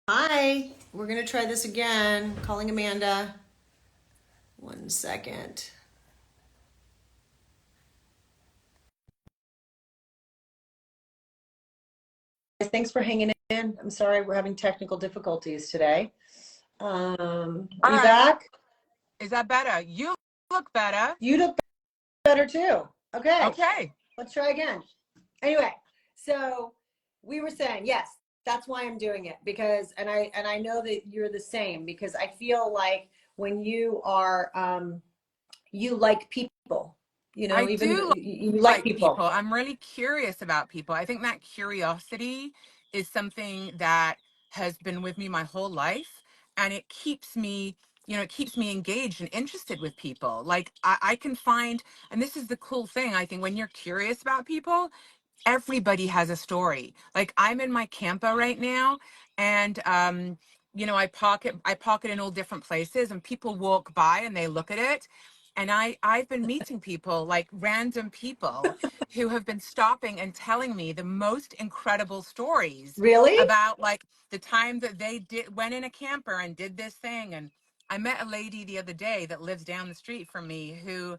Hi, we're gonna try this again. Calling Amanda. 1 second. Thanks for hanging in. I'm sorry we're having technical difficulties today. Are All you right. back? Is that better? You look better. You look better too. Okay, Okay. let's try again. Anyway, so we were saying yes, that's why I'm doing it because, and I know that you're the same because I feel like when you are, you like people. I Even do you like like people. people. I'm really curious about people. I think that curiosity is something that has been with me my whole life. And it keeps me engaged and interested with people. Like I can find, and this is the cool thing, I think, when you're curious about people, everybody has a story. Like I'm in my camper right now, and I park it in all different places, and people walk by and they look at it. And I've been meeting people, like random people, who have been stopping and telling me the most incredible stories Really? about like the time that they went in a camper and did this thing. And I met a lady the other day that lives down the street from me who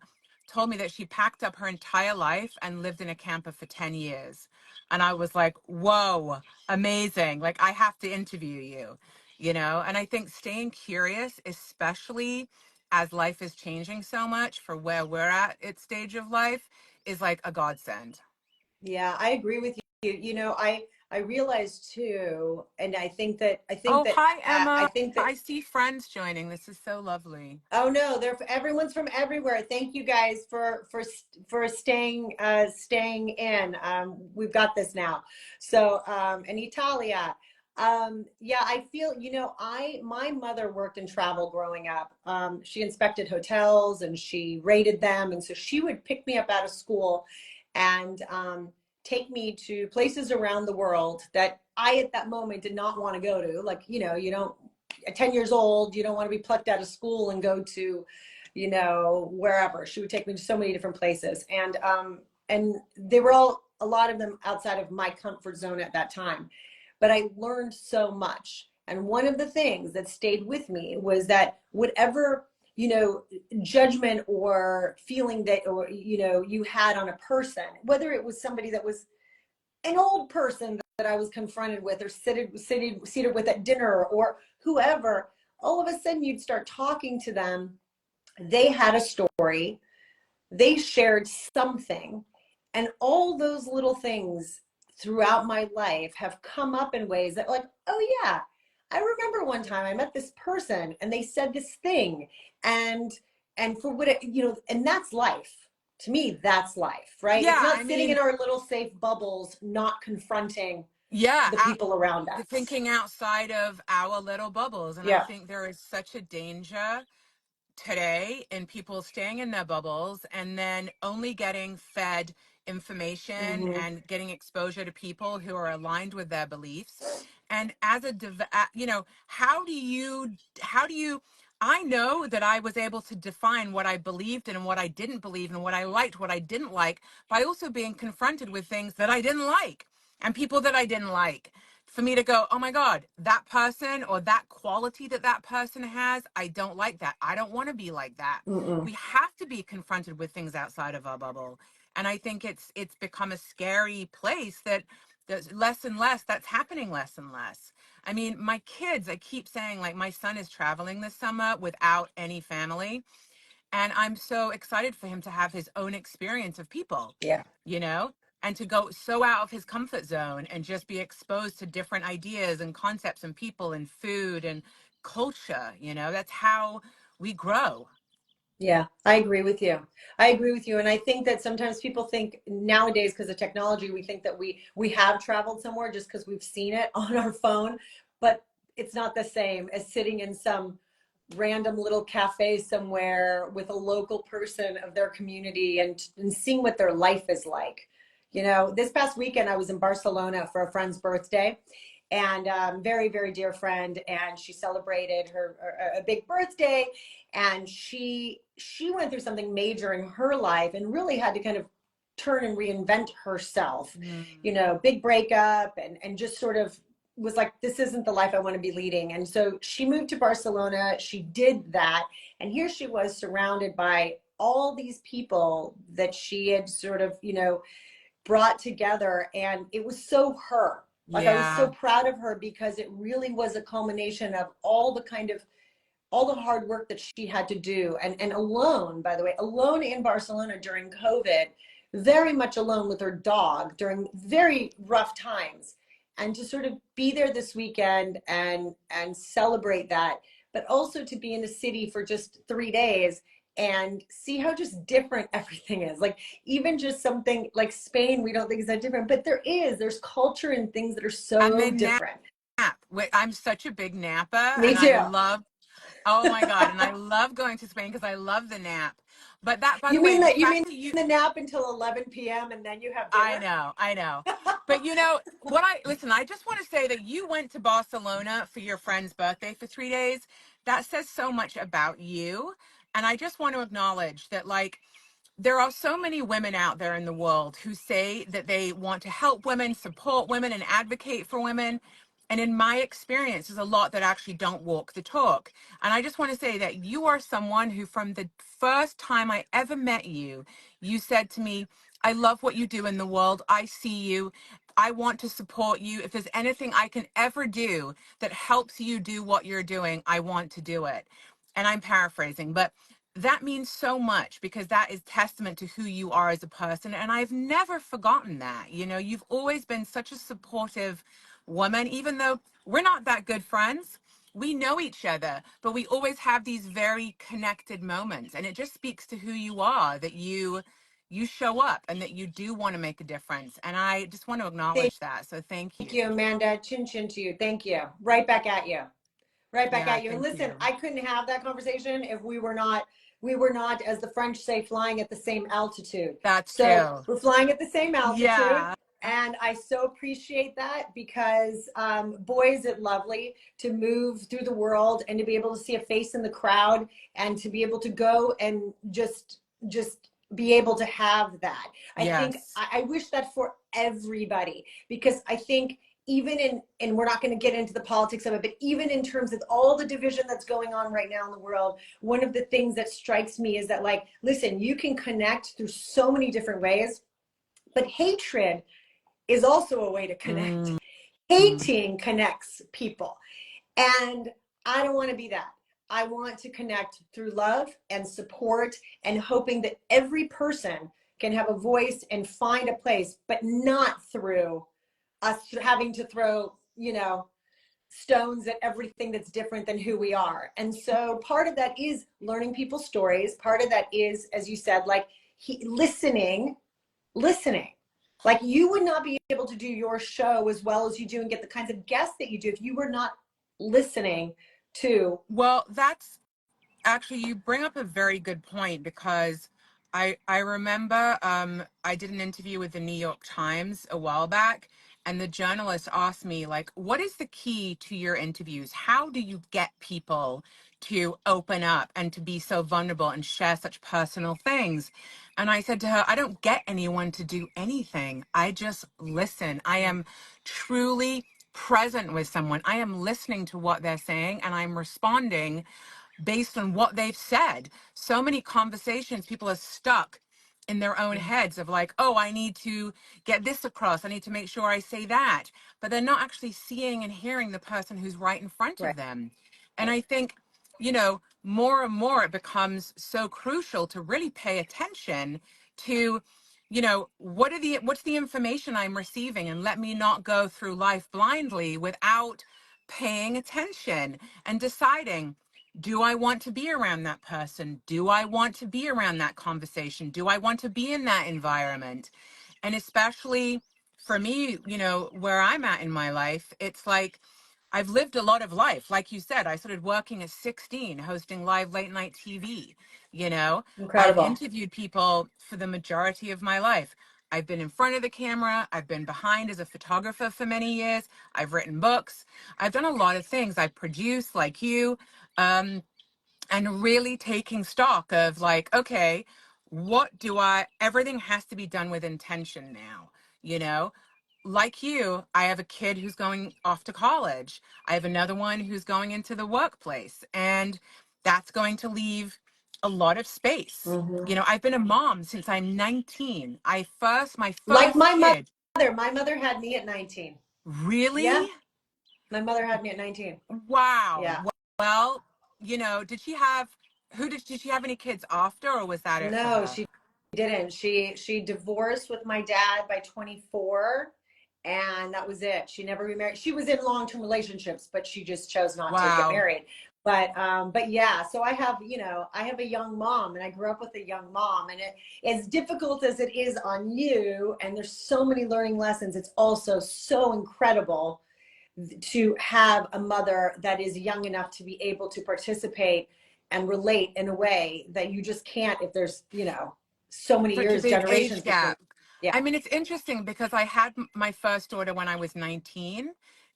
told me that she packed up her entire life and lived in a camper for 10 years. And I was like, whoa, amazing. Like, I have to interview you. And I think staying curious, especially as life is changing so much for where we're at its stage of life, is like a godsend. Yeah, I agree with you. I realize too, and Oh, hi, I Emma. think that I see friends joining. This is so lovely. oh no, they're everyone's from everywhere. Thank you guys for staying in. We've got this now. So and Italia. Yeah, I feel, I my mother worked in travel growing up. She inspected hotels and she rated them, and so she would pick me up out of school and take me to places around the world that I at that moment did not want to go to. Like, you don't at 10 years old, you don't want to be plucked out of school and go to, wherever. She would take me to so many different places. And they were all, a lot of them outside of my comfort zone at that time. But I learned so much. And one of the things that stayed with me was that whatever, you know, judgment or feeling that, or, you had on a person, whether it was somebody that was an old person that I was confronted with or seated with at dinner or whoever, all of a sudden you'd start talking to them. They had a story, they shared something, and all those little things throughout my life have come up in ways that, like, oh yeah, I remember one time I met this person and they said this thing, and for what and that's life. To me, that's life, right? It's Yeah, I not sitting mean, in our little safe bubbles, not confronting yeah, the people around us. thinking outside of our little bubbles. And I Yeah. think there is such a danger today in people staying in their bubbles and then only getting fed information Hmm. and getting exposure to people who are aligned with their beliefs. And as how do you I know that I was able to define what I believed in and what I didn't believe and what I liked, what I didn't like, by also being confronted with things that I didn't like and people that I didn't like, for me to go, oh my God, that person or that quality that that person has, I don't like that. I don't want to be like that. Mm-mm. We have to be confronted with things outside of our bubble. And I think it's become a scary place that there's less and less, that's happening less and less. I mean, my kids, I keep saying, like, my son is traveling this summer without any family. And I'm so excited for him to have his own experience of people, Yeah. you know, and to go so out of his comfort zone and just be exposed to different ideas and concepts and people and food and culture. That's how we grow. Yeah, I agree with you. I agree with you. And I think that sometimes people think nowadays, because of technology, we think that we have traveled somewhere just because we've seen it on our phone, but it's not the same as sitting in some random little cafe somewhere with a local person of their community and seeing what their life is like. This past weekend I was in Barcelona for a friend's birthday, and very, very dear friend, and she celebrated a big birthday, and she went through something major in her life and really had to kind of turn and reinvent herself. Mm. Big breakup, and just sort of was like, this isn't the life I want to be leading. And so she moved to Barcelona. She did that. And here she was surrounded by all these people that she had sort of, brought together. And it was so her. Like, I was so Yeah. proud of her because it really was a culmination of all the hard work that she had to do, and alone, by the way, alone in Barcelona during COVID, very much alone with her dog during very rough times. And to sort of be there this weekend and celebrate that, but also to be in the city for just 3 days and see how just different everything is. Like, even just something like Spain, we don't think is that different, but there's culture and things that are And so they different. nap. I'm such a big napper, Me and I too. love, oh my God, and I love going to Spain because I love the nap. But that, by the You way, mean the that you mean fact that you, the nap until 11 p.m. and then you have I dinner? know, I know. But listen, I just want to say that you went to Barcelona for your friend's birthday for 3 days. That says so much about you. And I just want to acknowledge that, like, there are so many women out there in the world who say that they want to help women, support women, and advocate for women. And in my experience, there's a lot that actually don't walk the talk. And I just want to say that you are someone who, from the first time I ever met you, you said to me, I love what you do in the world. I see you. I want to support you. If there's anything I can ever do that helps you do what you're doing, I want to do it. And I'm paraphrasing, but that means so much because that is testament to who you are as a person. And I've never forgotten that. You've always been such a supportive woman, even though we're not that good friends. We know each other, but we always have these very connected moments. And it just speaks to who you are, that you show up and that you do want to make a difference. And I just want to Thank acknowledge that. So thank you. you, Amanda. Chin chin to you. Thank you. Right back at you. Right back Yeah, at you. And thank listen, you. I couldn't have that conversation if we were not, as the French say, flying at the same altitude. That's So true. we're flying at the same altitude. Yeah. And I so appreciate that because, boy, is it lovely to move through the world and to be able to see a face in the crowd and to be able to go and just be able to have that. I think Yes. I wish that for everybody because I think even in, and we're not going to get into the politics of it, but even in terms of all the division that's going on right now in the world, one of the things that strikes me is that, like, listen, you can connect through so many different ways, but hatred is also a way to connect. Mm. Hating connects people. And I don't want to be that. I want to connect through love and support and hoping that every person can have a voice and find a place, but not through us having to throw, stones at everything that's different than who we are. And so part of that is learning people's stories. Part of that is, as you said, like listening. Like, you would not be able to do your show as well as you do and get the kinds of guests that you do if you were not listening to. Well, that's actually, you bring up a very good point because I remember I did an interview with the New York Times a while back, and the journalist asked me, like, what is the key to your interviews? How do you get people to open up and to be so vulnerable and share such personal things? And I said to her, I don't get anyone to do anything. I just listen. I am truly present with someone. I am listening to what they're saying and I'm responding based on what they've said. So many conversations, people are stuck in their own heads of, like, oh, I need to get this across. I need to make sure I say that. But they're not actually seeing and hearing the person who's right in front Right. of them. And I think, more and more it becomes so crucial to really pay attention to, what's the information I'm receiving, and let me not go through life blindly without paying attention and deciding, do I want to be around that person? Do I want to be around that conversation? Do I want to be in that environment? And especially for me, where I'm at in my life, it's like I've lived a lot of life. Like you said, I started working at 16, hosting live late night TV. I've Incredible. interviewed people for the majority of my life. I've been in front of the camera. I've been behind as a photographer for many years. I've written books. I've done a lot of things. I've produced, like you. Um, and really taking stock of, like, okay, everything has to be done with intention now, you know? like you, I have a kid who's going off to college. I have another one who's going into the workplace, and that's going to leave a lot of space. Hmm. You know, I've been a mom since I'm 19. My Like first kid. my mother had me at 19. Really? Yeah, my mother had me at 19. Wow. Yeah. Well, you know, did she have any kids after, or was that it for No, her? she didn't. She divorced with my dad by 24, and that was it. She never remarried. She was in long-term relationships, but she just chose not to get Wow. married. But yeah, so I have, I have a young mom, and I grew up with a young mom, and as difficult as it is on you, and there's so many learning lessons, it's also so incredible to have a mother that is young enough to be able to participate and relate in a way that you just can't if there's, so many Such a years, big generations age between. gap. Yeah. I mean, it's interesting because I had my first daughter when I was 19,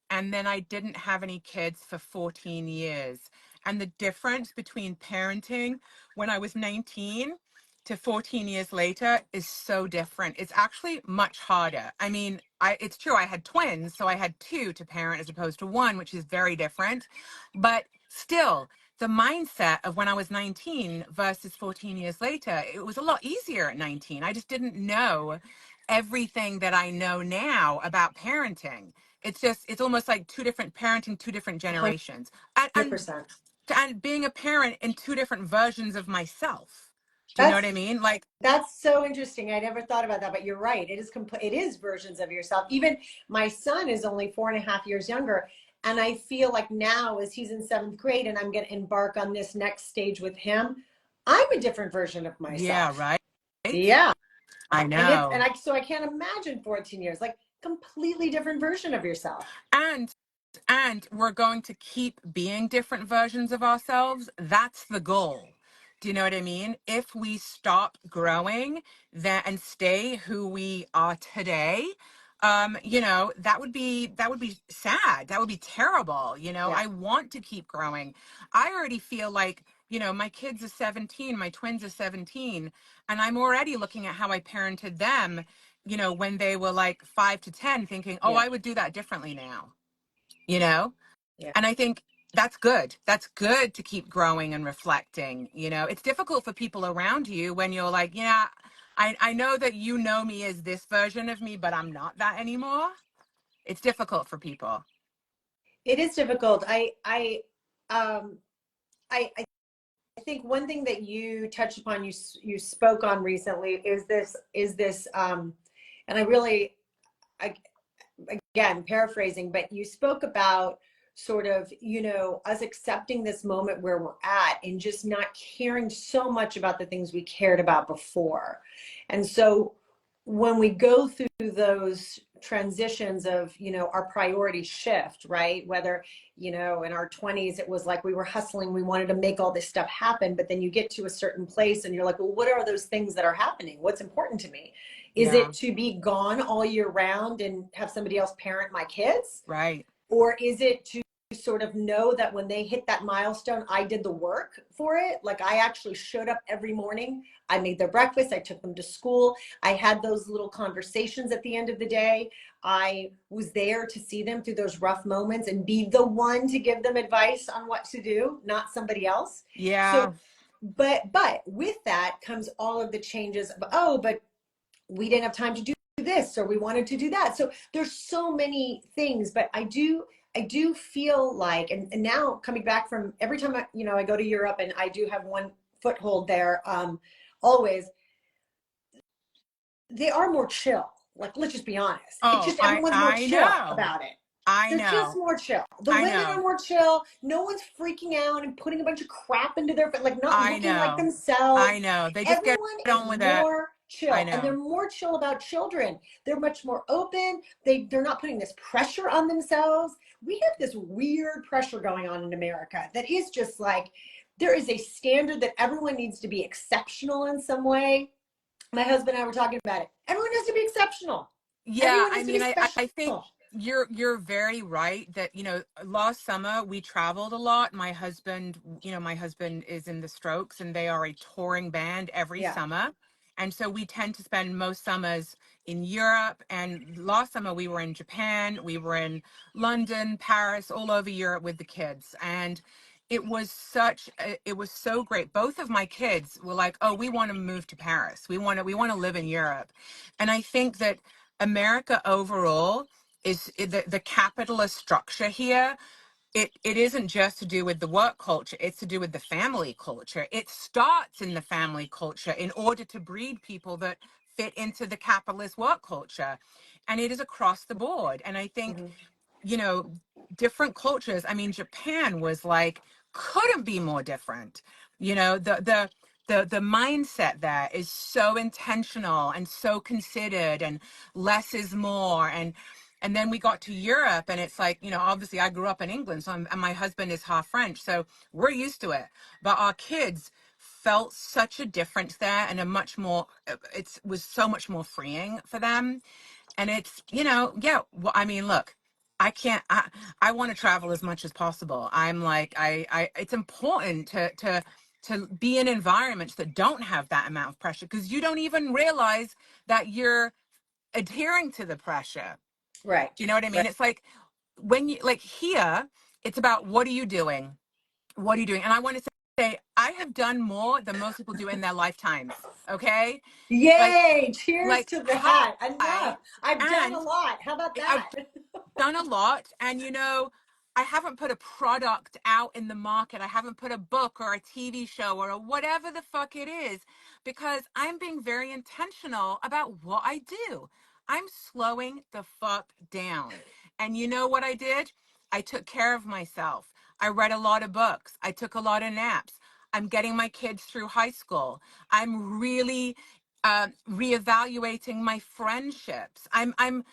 and then I didn't have any kids for 14 years. And the difference between parenting when I was 19 to 14 years later is so different. It's actually much harder. I mean, it's true, I had twins, so I had two to parent as opposed to one, which is very different. But still, the mindset of when I was 19 versus 14 years later, it was a lot easier at 19. I just didn't know everything that I know now about parenting. It's almost like two different parenting, two different generations. And, and, 100%. and being a parent in two different versions of myself. Do you know what I That's mean? Like, that's so interesting. I never thought about that, but you're right. It is versions of yourself. Even my son is only 4.5 years younger. And I feel like now, as he's in seventh grade and I'm going to embark on this next stage with him, I'm a different version of yeah, myself. right? Yeah. I know. So I can't imagine 14 years, like completely different version of yourself. And we're going to keep being different versions of ourselves. That's the goal. Do you know what I mean? If we stop growing that and stay who we are today, you know, that would be sad. That would be terrible. You know, Yeah. I want to keep growing. I already feel like, you know, my kids are 17, my twins are 17, and I'm already looking at how I parented them, you know, when they were like 5 to 10, thinking, oh, Yeah. I would do that differently now, you know? Yeah. And I think that's good. That's good to keep growing and reflecting. You know, it's difficult for people around you when you're like, yeah, I know that you know me as this version of me, but I'm not that anymore. It's difficult for people. It is difficult. Um, I think one thing that you touched upon, you spoke on recently is this, and I really, I, again, paraphrasing, but you spoke about sort of, us accepting this moment where we're at and just not caring so much about the things we cared about before. And so when we go through those transitions of, our priorities shift, right? Whether, in our 20s, it was like we were hustling, we wanted to make all this stuff happen, but then you get to a certain place and you're like, well, what are those things that are happening? What's important to me? Is Yeah, it to be gone all year round and have somebody else parent my kids? right. Or is it to sort of know that when they hit that milestone, I did the work for it? Like I actually showed up every morning. I made their breakfast. I took them to school. I had those little conversations at the end of the day. I was there to see them through those rough moments and be the one to give them advice on what to do, not somebody else. Yeah, So, but with that comes all of the changes of, oh, but we didn't have time to do this or we wanted to do that. So there's so many things, but I do feel like, and now coming back from every time I go to Europe and I do have one foothold there, always, they are more chill. Like, let's just be honest. It's oh, just i everyone's more i chill know. about it. I They're just know. more chill. The I women are know. more chill. No one's freaking out and putting a bunch of crap into their, like not I looking like know. themselves. I know, they just get Everyone is on with it. more I chill, and know. they're more chill about children. They're much more open. They're not putting this pressure on themselves. We have this weird pressure going on in America that is just like there is a standard that everyone needs to be exceptional in some way. My husband and I were talking about it. Everyone has to be exceptional. Yeah, Everyone I has to be mean, I special. think you're very right that, you know, last summer we traveled a lot. My husband, you know, my husband is in the Strokes and they are a touring band every Yeah. summer. And so we tend to spend most summers in Europe. And last summer we were in Japan, we were in London, Paris, all over Europe with the kids. And it was so great. Both of my kids were like, "Oh, we want to move to Paris. We want to live in Europe." And I think that America overall is the capitalist structure here. It isn't just to do with the work culture, it's to do with the family culture. It starts in the family culture in order to breed people that fit into the capitalist work culture. And it is across the board. And I think, Mhm. you know, different cultures. I mean, Japan was like, couldn't be more different. You know, the mindset there is so intentional and so considered, and less is more. And then we got to Europe, and it's like, you know, obviously I grew up in England, so and my husband is half French, so we're used to it. But our kids felt such a difference there, and a much more, it was so much more freeing for them. And it's, you know, yeah, well, I mean, look, I can't, I want to travel as much as possible. I'm like, it's important to be in environments that don't have that amount of pressure, because you don't even realize that you're adhering to the pressure. Right. Do you know what I Right. mean? It's like when you, like here, it's about what are you doing? What are you doing? And I want to say, I have done more than most people do in their lifetimes. Okay. Like, Yay! Cheers like to that. hi. Enough. I've done a And lot. How about I've that? done a lot. And, you know, I haven't put a product out in the market. I haven't put a book or a TV show or a whatever the fuck it is, because I'm being very intentional about what I do. I'm slowing the fuck down. And you know what I did? I took care of myself. I read a lot of books. I took a lot of naps. I'm getting my kids through high school. I'm really reevaluating my friendships. I'm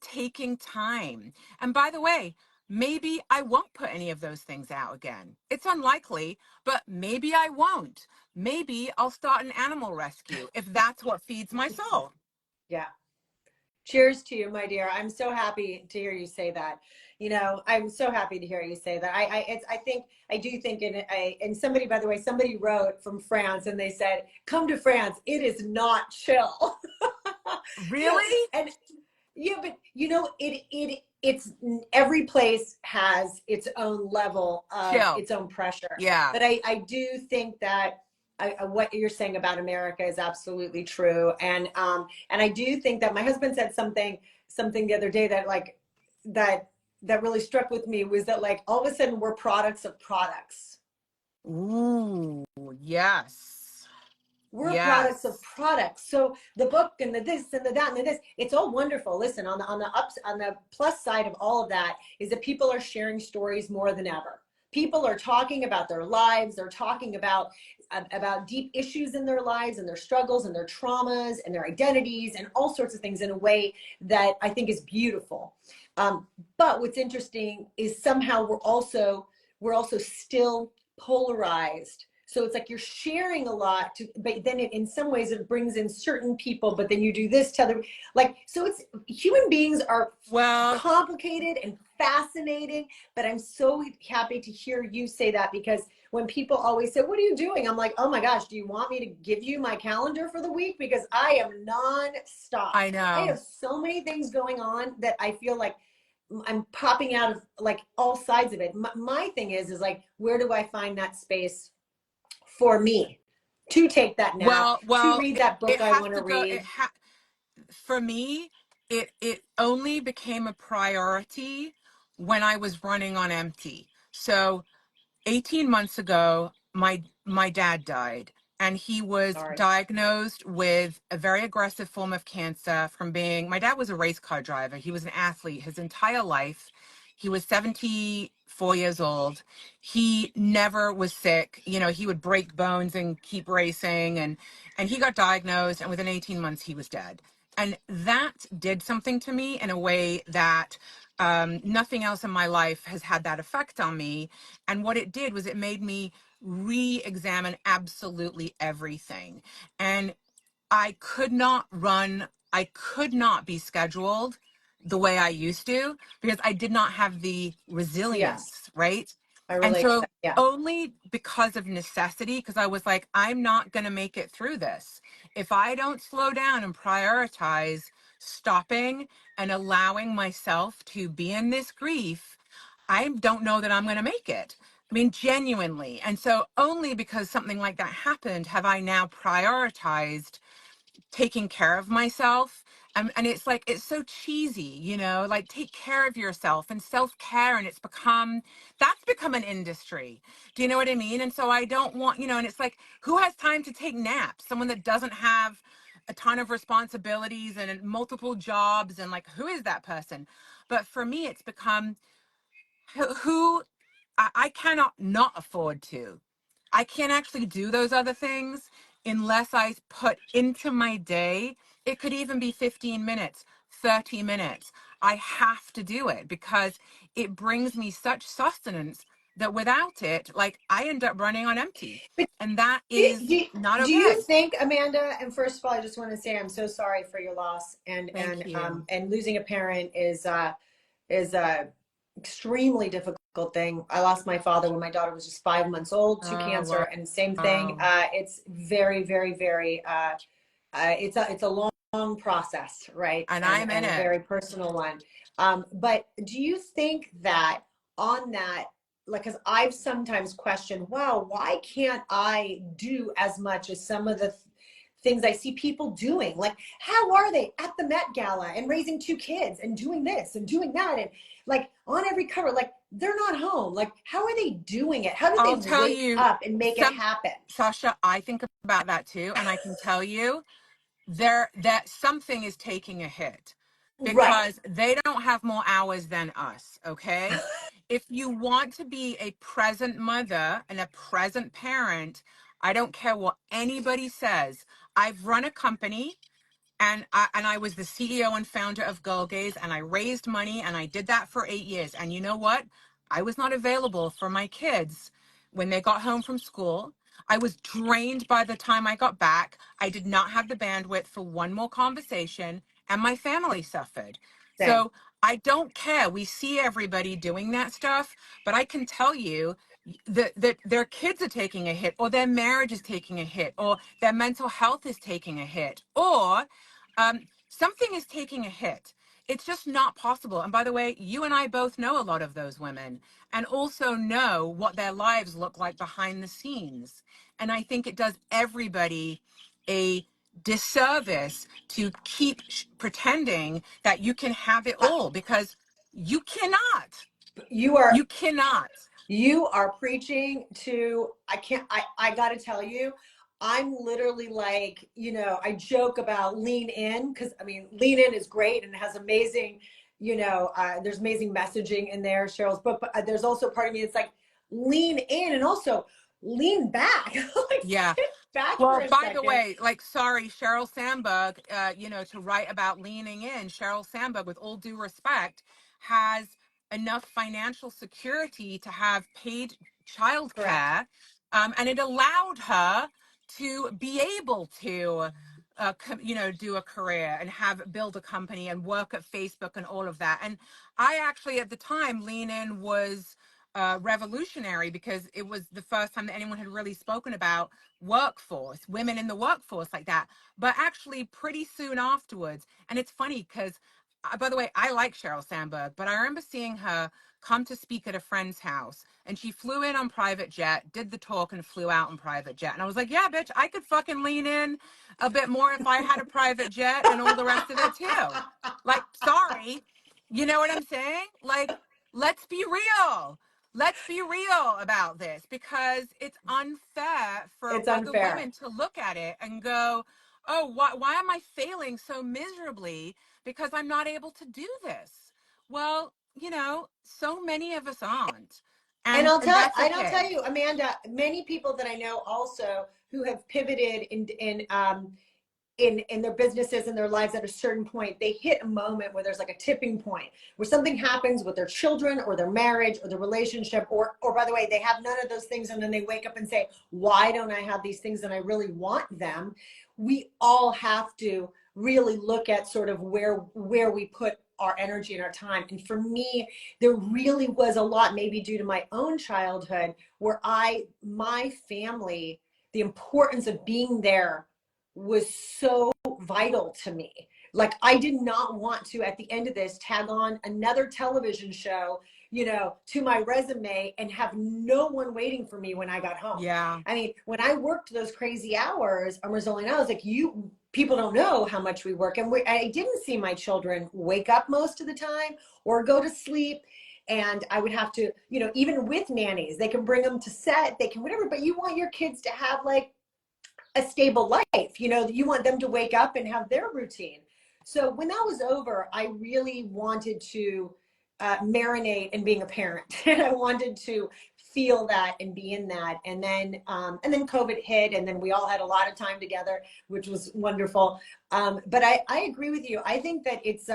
taking time. And by the way, maybe I won't put any of those things out again. It's unlikely, but maybe I won't. Maybe I'll start an animal rescue if that's what feeds my soul. Yeah. Cheers to you, my dear. I'm so happy to hear you say that. You know, I'm so happy to hear you say that. I think, I do think, and somebody, by the way, somebody wrote from France and they said, come to France. It is not chill. You know, Really? and yeah, but you know, it's every place has its own level of Chill. its own pressure. Yeah. But I do think that what you're saying about America is absolutely true. And I do think that my husband said something the other day that like that that really struck with me, was that like all of a sudden we're products of products. Ooh, yes. We're products of Yes. products. So the book and the this and the that and the this, it's all wonderful. Listen, on the plus side of all of that is that people are sharing stories more than ever. People are talking about their lives. They're talking about deep issues in their lives and their struggles and their traumas and their identities and all sorts of things in a way that I think is beautiful. But what's interesting is somehow we're also still polarized. So it's like you're sharing a lot, but then in some ways it brings in certain people, but then you do this to other, like, so it's, human beings are Well, complicated and fascinating, but I'm so happy to hear you say that, because when people always say, what are you doing? I'm like, oh my gosh, do you want me to give you my calendar for the week? Because I am nonstop. I I know. have so many things going on that I feel like I'm popping out of like all sides of it. My thing is like, where do I find that space for me to take that nap, to Well, read that it book I has want to to go. read? For me, it only became a priority when I was running on empty. So 18 months ago, my dad died, and he was Sorry. diagnosed with a very aggressive form of cancer from being, my dad was a race car driver. He was an athlete his entire life. He was 74 years old. He never was sick. You know, he would break bones and keep racing, and he got diagnosed, and within 18 months he was dead. And that did something to me in a way that nothing else in my life has had that effect on me. And what it did was it made me re-examine absolutely everything. And I could not be scheduled the way I used to, because I did not have the Yes, resilience, right? I And relate to so that. Yeah. only because of necessity, because I was like, I'm not going to make it through this If I don't slow down and prioritize stopping and allowing myself to be in this grief, I don't know that I'm going to make it. I mean, genuinely. And so only because something like that happened have I now prioritized taking care of myself. And it's like, it's so cheesy, you know, like take care of yourself and self-care. And that's become an industry. Do you know what I mean? And so I don't want, you know, and it's like, who has time to take naps? Someone that doesn't have a ton of responsibilities and multiple jobs, and like, who is that person? But for me, it's become who I cannot not afford to. I can't actually do those other things unless I put into my day. It could even be 15 minutes, 30 minutes. I have to do it because it brings me such sustenance that without it, like I end up running on empty. But And that do, is do, not do you okay. think, Amanda, and first of all, I just want to say I'm so sorry for your loss, Thank you. and losing a parent is a extremely difficult thing. I lost my father when my daughter was just 5 months old to Oh, cancer, wow. and same thing. It's very, very, very. It's a long process, right, And I'm in and a it. very personal one. But do you think that on that, like, because I've sometimes questioned, wow, why can't I do as much as some of the things I see people doing? Like, how are they at the Met Gala and raising two kids and doing this and doing that and like on every cover? Like, they're not home. Like, how are they doing it? How do they I'll tell wake you, up and make it some happen? Sasha, I think about that too, and I can tell you there that something is taking a hit Right. because they don't have more hours than us, okay? If you want to be a present mother and a present parent, I don't care what anybody says. I've run a company and I was the CEO and founder of Girl Gaze, and I raised money, and I did that for 8 years. And you know what? I was not available for my kids when they got home from school. I was drained by the time I got back. I did not have the bandwidth for one more conversation, and my family suffered. Same. So I don't care. We see everybody doing that stuff, but I can tell you that their kids are taking a hit, or their marriage is taking a hit, or their mental health is taking a hit, or something is taking a hit. It's just not possible. And by the way, you and I both know a lot of those women and also know what their lives look like behind the scenes. And I think it does everybody a disservice to keep pretending that you can have it Uh, all, because you cannot. you are You cannot. You are preaching to, I can't, I got to tell you, I'm literally like, I joke about lean in because I mean, lean in is great and has amazing, there's amazing messaging in there, Cheryl's book, but there's also part of me that's like, lean in and also lean back, like Yeah. sit back for Well, a by the second. way, like, sorry, Sheryl Sandberg, to write about leaning in, Sheryl Sandberg, with all due respect, has enough financial security to have paid Correct. childcare, and it allowed her to be able to, do a career and build a company and work at Facebook and all of that. And I actually, at the time, Lean In was revolutionary because it was the first time that anyone had really spoken about workforce, women in the workforce like that. But actually, pretty soon afterwards, and it's funny because, by the way, I like Sheryl Sandberg, but I remember seeing her come to speak at a friend's house, and she flew in on private jet, did the talk, and flew out on private jet. And I was like, yeah, bitch, I could fucking lean in a bit more if I had a private jet and all the rest of it too. Like, sorry, you know what I'm saying? Like, let's be real. Let's be real about this, because it's unfair for It's other unfair. women to look at it and go, oh, why am I failing so miserably because I'm not able to do this? Well, so many of us aren't. And And that's I'll tell okay. you, Amanda, many people that I know also who have pivoted in their businesses and their lives at a certain point, they hit a moment where there's like a tipping point where something happens with their children or their marriage or the relationship, or by the way, they have none of those things, and then they wake up and say, why don't I have these things and I really want them? We all have to really look at sort of where we put our energy and our time. And for me, there really was a lot, maybe due to my own childhood, where my family, the importance of being there was so vital to me. Like, I did not want to, at the end of this, tag on another television show, you know, to my resume and have no one waiting for me when I got home. Yeah. I mean, when I worked those crazy hours on Rizzoli, I was like, people don't know how much we work. And I didn't see my children wake up most of the time or go to sleep. And I would have to, you know, even with nannies, they can bring them to set, they can whatever, but you want your kids to have like a stable life. You know, you want them to wake up and have their routine. So when that was over, I really wanted to marinate in being a parent, and I wanted to feel that and be in that. And then COVID hit, and then we all had a lot of time together, which was wonderful. But I agree with you. I think that it's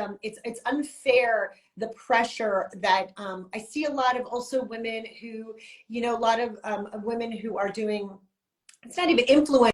unfair, the pressure that I see a lot of also women who, you know, a lot of women who are doing, it's not even influencing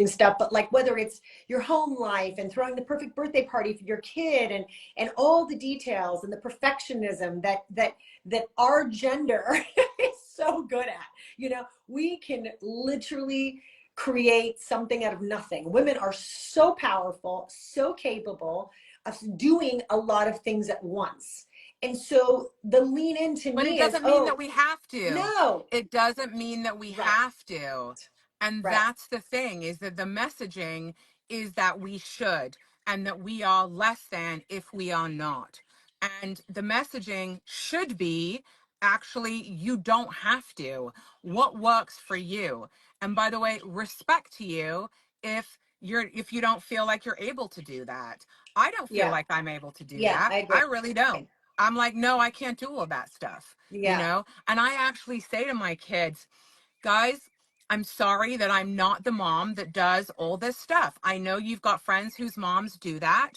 stuff, but like whether it's your home life and throwing the perfect birthday party for your kid, and all the details and the perfectionism that our gender is so good at. You know, we can literally create something out of nothing. Women are so powerful, so capable of doing a lot of things at once. And so the lean in to But it me is, doesn't mean that oh, we have to. no, It doesn't mean that we right, have to. And right. that's the thing, is that the messaging is that we should, and that we are less than if we are not. And the messaging should be, actually, you don't have to. What works for you? And by the way, respect to you if you don't feel like you're able to do that. I don't feel Yeah, like I'm able to do yeah, that. I agree. I really don't. I'm like, no, I can't do all that stuff, you Yeah, know? And I actually say to my kids, guys, I'm sorry that I'm not the mom that does all this stuff. I know you've got friends whose moms do that.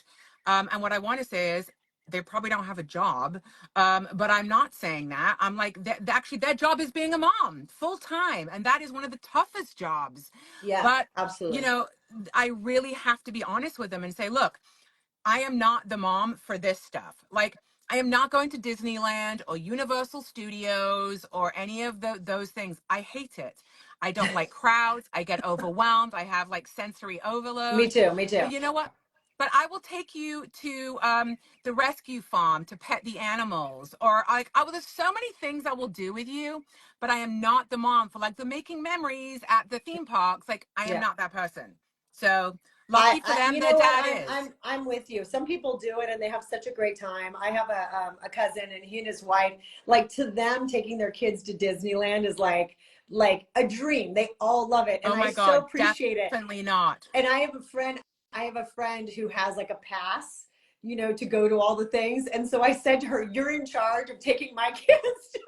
And what I want to say is, they probably don't have a job. But I'm not saying that. I'm like, actually, their job is being a mom full time. And that is one of the toughest jobs. yeah, But, you absolutely. know, I really have to be honest with them and say, look, I am not the mom for this stuff. Like, I am not going to Disneyland or Universal Studios or any of those things. I hate it. I don't like crowds. I get overwhelmed. I have like sensory Me overload. too, me too. But you know what? But I will take you to the rescue farm to pet the animals, or like, there's so many things I will do with you. But I am not the mom for like the making memories at the theme parks. Like, I am Yeah. not that person. So lucky for them, You their know what? dad is. I'm with you. Some people do it and they have such a great time. I have a cousin, and he and his wife, like, to them, taking their kids to Disneyland is like a dream. They all love it, and Oh I my so God, appreciate it. definitely not. And I have a friend who has like a pass, you know, to go to all the things. And so I said to her, "You're in charge of taking my kids to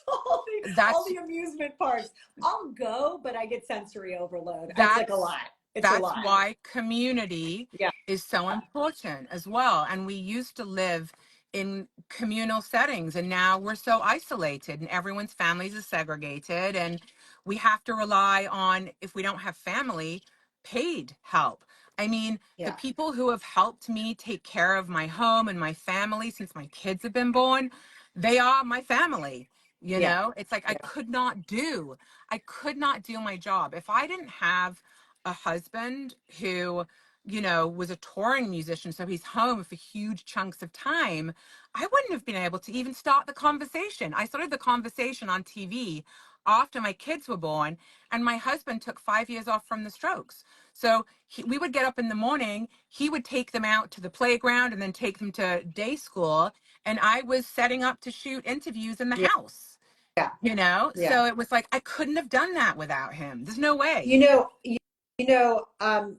all That's the amusement parks. I'll go, but I get sensory overload. It's like a that's lot. It's a that's lot." why community Yeah. is so important as well. And we used to live in communal settings, and now we're so isolated, and everyone's families are segregated, and we have to rely on, if we don't have family, paid help. I mean, the Yeah. people who have helped me take care of my home and my family since my kids have been born, they are my family. You Yeah. know, it's like Yeah. I could not do my job if I didn't have a husband who, you know, was a touring musician, so he's home for huge chunks of time. I wouldn't have been able to even start the conversation. I started the conversation on TV after my kids were born, and my husband took 5 years off from the strokes. So we would get up in the morning, he would take them out to the playground and then take them to day school, and I was setting up to shoot interviews in the Yeah. house, Yeah. you know? Yeah. So it was like, I couldn't have done that without him. There's no way.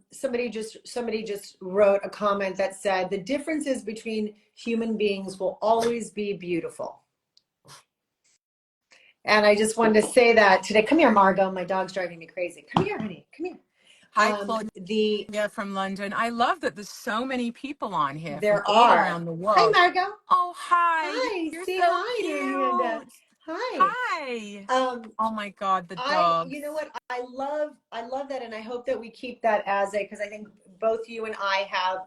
Somebody just wrote a comment that said the differences between human beings will always be beautiful. And I just wanted to say that today. Come here, Margot. My dog's driving me crazy. Come here, honey. Come here. Hi, Claudia The from London. I love that there's so many people on here from There all are. around the Hi, world. Margot. Oh, hi. Hi. You're Say so hi to Amanda. cute. Hi. Hi. Um, Oh my God, the dogs. you know what? I love that, and I hope that we keep that as because I think both you and I have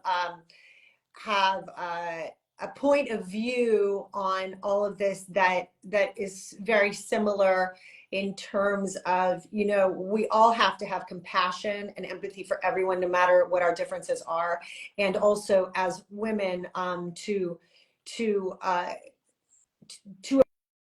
a point of view on all of this that is very similar in terms of, you know, we all have to have compassion and empathy for everyone, no matter what our differences are. And also as women, to to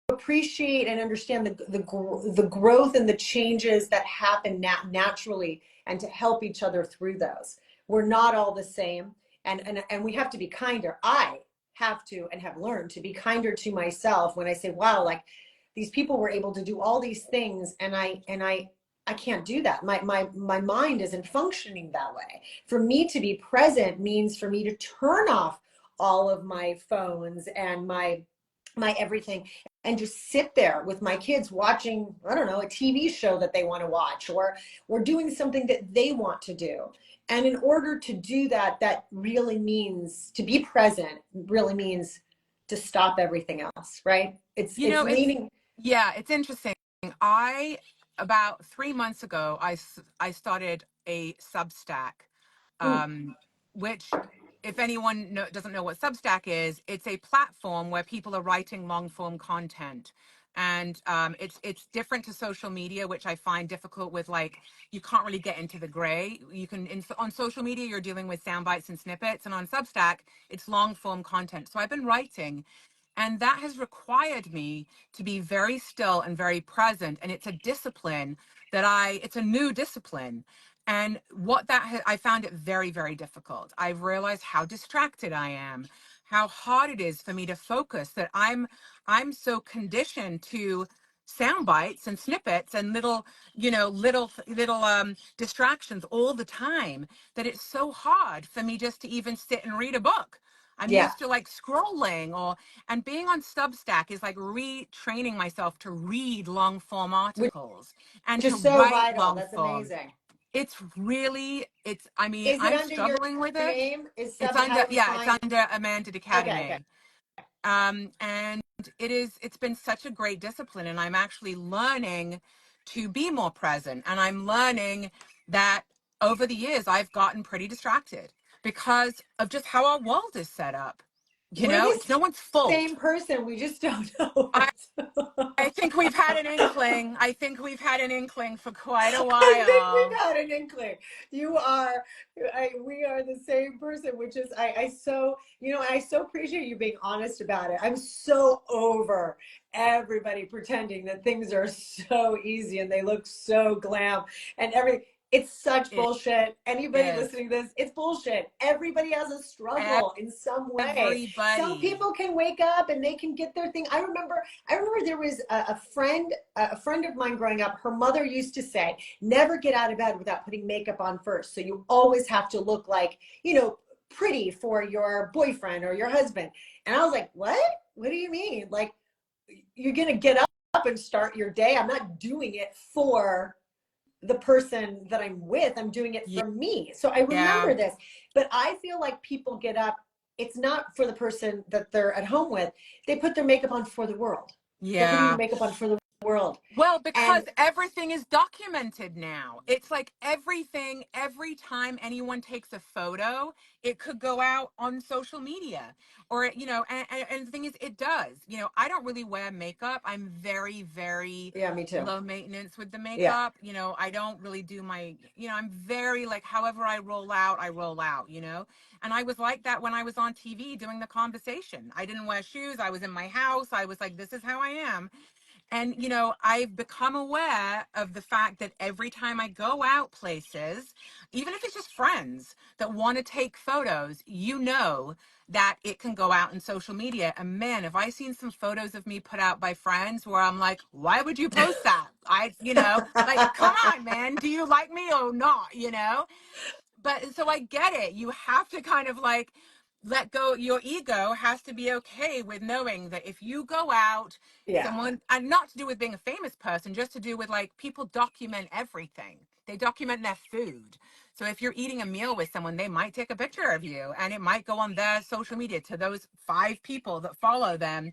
appreciate and understand the growth and the changes that happen naturally, and to help each other through those. We're not all the same, and we have to be kinder. I have to and have learned to be kinder to myself when I say, wow, like these people were able to do all these things, and I can't do that. My mind isn't functioning that way. For me to be present means for me to turn off all of my phones and my everything, and just sit there with my kids watching, I don't know, a TV show that they want to watch, or doing something that they want to do. And in order to do that, that really means to be present, really means to stop everything else, right? It's You it's know, it's leaning. yeah, it's interesting. I About 3 months ago, I started a Substack, Mm, um, which, if anyone doesn't know what Substack is, it's a platform where people are writing long form content. And it's different to social media, which I find difficult with. Like, you can't really get into the gray. You can on social media, you're dealing with sound bites and snippets, and on Substack, it's long form content. So I've been writing, and that has required me to be very still and very present. And it's a discipline it's a new discipline. And I found it very, very difficult. I've realized how distracted I am, how hard it is for me to focus, that I'm so conditioned to sound bites and snippets and little distractions all the time, that it's so hard for me just to even sit and read a book. I'm yeah, used to like scrolling, and being on Substack is like retraining myself to read long form which articles and to is so write vital. long That's form. amazing. I mean, Is it I'm under your struggling with it. name? Is It's sub, how under, do we yeah, it's find? under Amanda Okay, okay. Academy. And it's been such a great discipline, and I'm actually learning to be more present. And I'm learning that over the years, I've gotten pretty distracted because of just how our world is set up. We're It's no the one's fault. same person, we just don't know I, it. I think we've had an inkling. I think we've had an inkling for quite a I think while. we've had an inkling. You are, we are the same person, which is, I so, you know, I so appreciate you being honest about it. I'm so over everybody pretending that things are so easy and they look so glam and everything. It's such It bullshit. Anybody is. listening to this, it's bullshit. Everybody has a struggle in some way. Some Everybody. people can wake up and they can get their thing. I remember there was a friend of mine growing up. Her mother used to say, never get out of bed without putting makeup on first. So you always have to look like, you know, pretty for your boyfriend or your husband. And I was like, what? What do you mean? Like, you're going to get up and start your day. I'm not doing it for the person that I'm with. I'm doing it for me. So I Yeah. remember this, but I feel like people get up. It's not for the person that they're at home with. They put their makeup on for the world. They're putting their Yeah. makeup on for the world. Well, because And everything is documented now. It's like everything, every time anyone takes a photo, it could go out on social media. And the thing is, it does. I don't really wear makeup. I'm very, very yeah, me too. low maintenance with the Yeah. makeup. I don't really do I'm very like, however I roll out, I roll out. And I was like that when I was on TV doing the conversation. I didn't wear shoes. I was in my house. I was like, this is how I am. And, I've become aware of the fact that every time I go out places, even if it's just friends that want to take photos, that it can go out in social media. And man, have I seen some photos of me put out by friends where I'm like, why would you post that? Like, come on, man. Do you like me or not? But so I get it. You have to kind of like let go. Your ego has to be okay with knowing that if you go out, Yeah. someone, and not to do with being a famous person, just to do with like, people document everything. They document their food. So if you're eating a meal with someone, they might take a picture of you and it might go on their social media to those 5 people that follow them.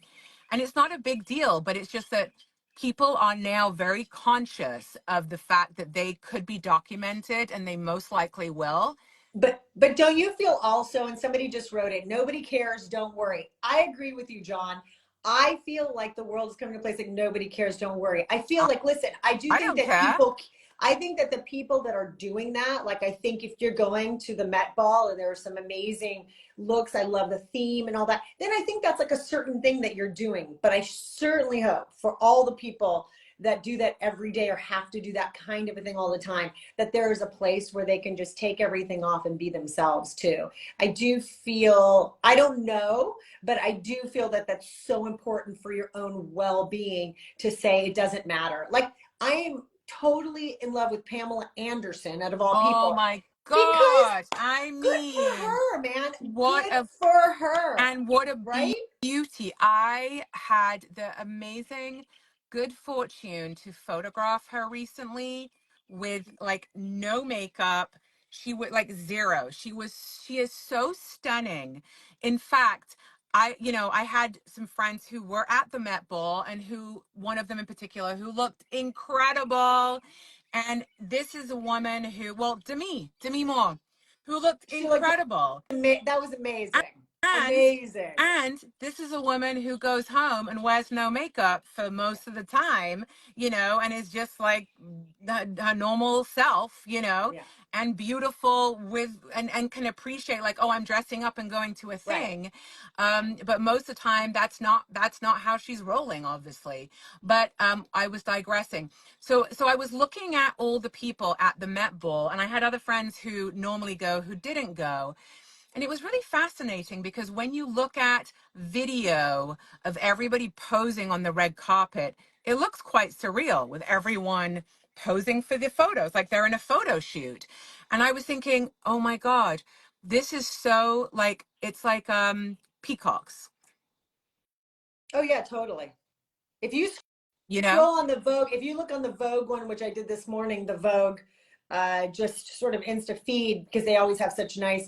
And it's not a big deal, but it's just that people are now very conscious of the fact that they could be documented, and they most likely will. But don't you feel also, and somebody just wrote it, nobody cares, don't worry. I agree with you, John. I feel like the world is coming to a place like nobody cares, don't worry. I feel I, like, listen, I do I think don't that care. people, I think that the people that are doing that, like I think if you're going to the Met Ball and there are some amazing looks, I love the theme and all that, then I think that's like a certain thing that you're doing. But I certainly hope for all the people that do that every day or have to do that kind of a thing all the time, that there is a place where they can just take everything off and be themselves too. I do feel, I don't know, but I do feel that that's so important for your own well-being to say it doesn't matter. Like I am totally in love with Pamela Anderson out of all Oh people my because God. I good for mean, her, man. what Good a for her, and what a right? beauty. I had the amazing good fortune to photograph her recently with like no makeup. She would like zero. She is so stunning. In fact, I had some friends who were at the Met Ball and who, one of them in particular, who looked incredible. And this is a woman who, well, Demi Moore, who looked She looked incredible. that was amazing. And Amazing. and this is a woman who goes home and wears no makeup for most of the time, and is just like her normal self, Yeah. and beautiful with and can appreciate like, oh, I'm dressing up and going to a Right. thing. But most of the time that's not how she's rolling, obviously. But I was digressing. So I was looking at all the people at the Met Ball, and I had other friends who normally go who didn't go. And it was really fascinating because when you look at video of everybody posing on the red carpet, it looks quite surreal with everyone posing for the photos, like they're in a photo shoot. And I was thinking, oh my God, this is so like, it's like peacocks, Oh yeah, totally. If you you know? scroll on the Vogue, if you look on the Vogue one, which I did this morning, the Vogue just sort of Insta feed, because they always have such nice,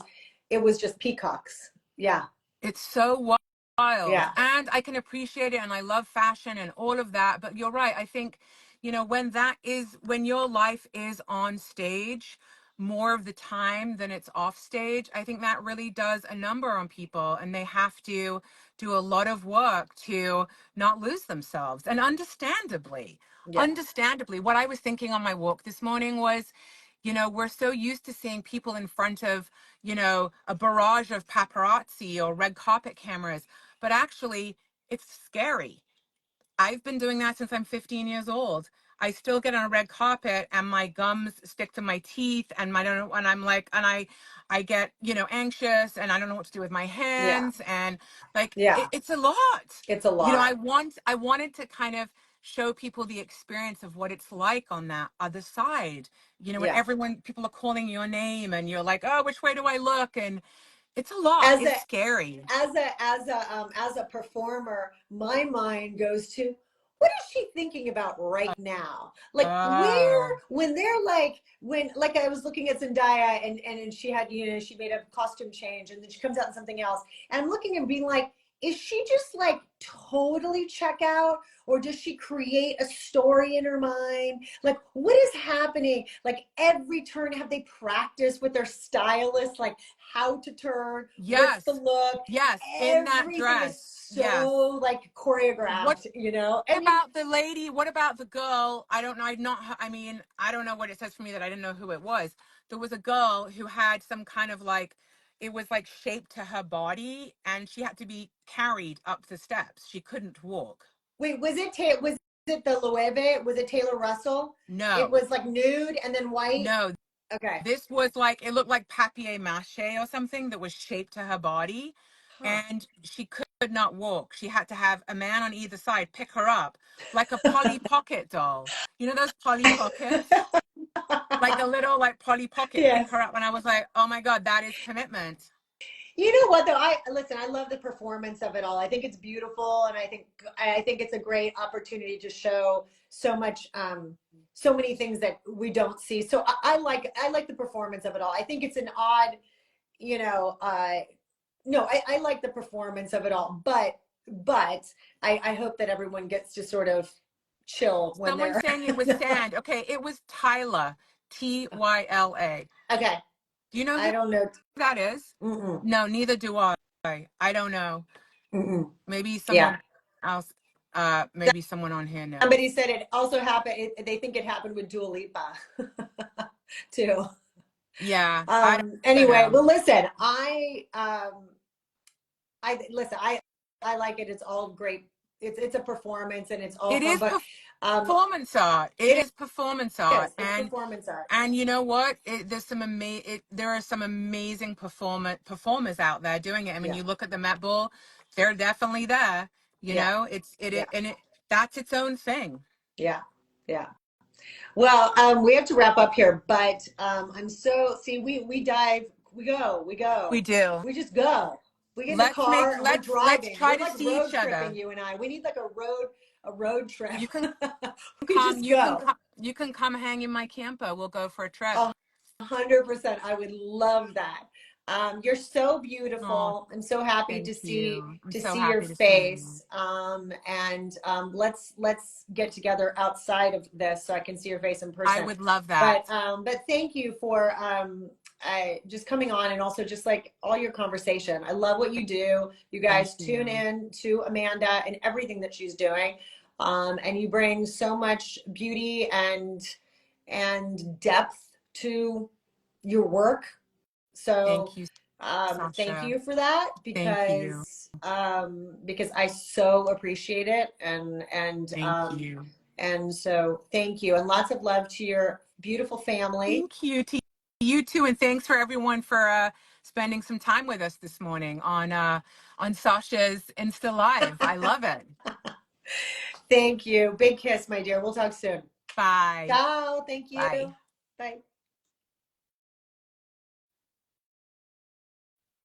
it was just peacocks. Yeah. It's so wild. Yeah. And I can appreciate it. And I love fashion and all of that. But you're right. I think, when your life is on stage more of the time than it's off stage, I think that really does a number on people. And they have to do a lot of work to not lose themselves. And Yeah. understandably, what I was thinking on my walk this morning was, we're so used to seeing people in front of, a barrage of paparazzi or red carpet cameras, but actually it's scary. I've been doing that since I'm 15 years old. I still get on a red carpet and my gums stick to my teeth and I don't know, and I'm like, and I get, anxious and I don't know what to do with my Yeah. hands. And like, Yeah. it's a lot. It's a lot. I wanted to kind of show people the experience of what it's like on that other side, Yeah. when people are calling your name and you're like, oh, which way do I look? And it's a lot. As a It's scary. as a performer, my mind goes to what is she thinking about right now? Like where Oh, when they're like when like I was looking at Zendaya and she had she made a costume change and then she comes out in something else and I'm looking and being like, is she just like totally check out or does she create a story in her mind? Like what is happening? Like every turn, have they practiced with their stylist like how to turn, what's the yes. look? Yes. In that Everything is dress. Yes. so like What choreographed, and about the lady? What about the girl? I don't know. I mean, I don't know what it says for me that I didn't know who it was. There was a girl who had some kind of like, it was like shaped to her body and she had to be carried up the steps. She couldn't walk. wait, was it the Loewe? Was it Taylor Russell? It No, was like nude and then white. no. Okay. This was like, it looked like papier mâché or something that was shaped to her body. Huh. And she could not walk. She had to have a man on either side pick her up like a Polly Pocket doll. You know those Polly Pockets? Like a little like Polly Pocket pick Yes. her up. And I was like, oh my God, that is commitment. You know what though? I listen, I love the performance of it all. I think it's beautiful and I think it's a great opportunity to show so much so many things that we don't see. So I like the performance of it all. I think it's an odd, you know, no, I like the performance of it all, but I hope that everyone gets to sort of chill when Someone they're saying it was sand. Okay, it was Tyla, Tyla. okay. Do you know I who don't know. that is? Mm-mm, No, neither do I. I don't know. mm-mm. Maybe Yeah. someone. else, maybe someone on here knows. Somebody said it also happened. They think it happened with Dua Lipa too. Yeah, I don't Anyway, know. well, listen, listen, I like it. It's all great. It's a performance and it's all It fun, is but um, performance art. It it is performance art, is. It's performance art. and you know what? There are some amazing performers out there doing it. And when Yeah, you look at the Met Ball, they're definitely there. You yeah, know, yeah, and it that's its own thing. yeah, yeah. Well, we have to wrap up here, but I'm so see we dive, we We go, do. we just go. We get in the car and we're Let's driving. try We're to like see road each tripping, other. you and I. We need like a road trip. You can We just go. you can come hang in my camper. We'll go for a trip. 100%. I would love that. You're so Oh, beautiful. I'm so happy thank you. I'm to so see your happy to see you. face. And let's get together outside of this so I can see your face in I person. would love that. But thank you for just coming on and also just like all your conversation. I love what you do. You Thank guys tune you. in to Amanda and everything that she's doing. And you bring so much beauty and depth to your work. So Thank you, thank Sasha. you for that Thank you. because I so appreciate it Thank you. and so thank you and lots of love to your beautiful family. Thank you to you too, and thanks for everyone for spending some time with us this morning on Sasha's Insta Live. I love it. Thank you. Big kiss, my dear. We'll talk soon. Bye. Ciao. Thank you. Bye. Bye.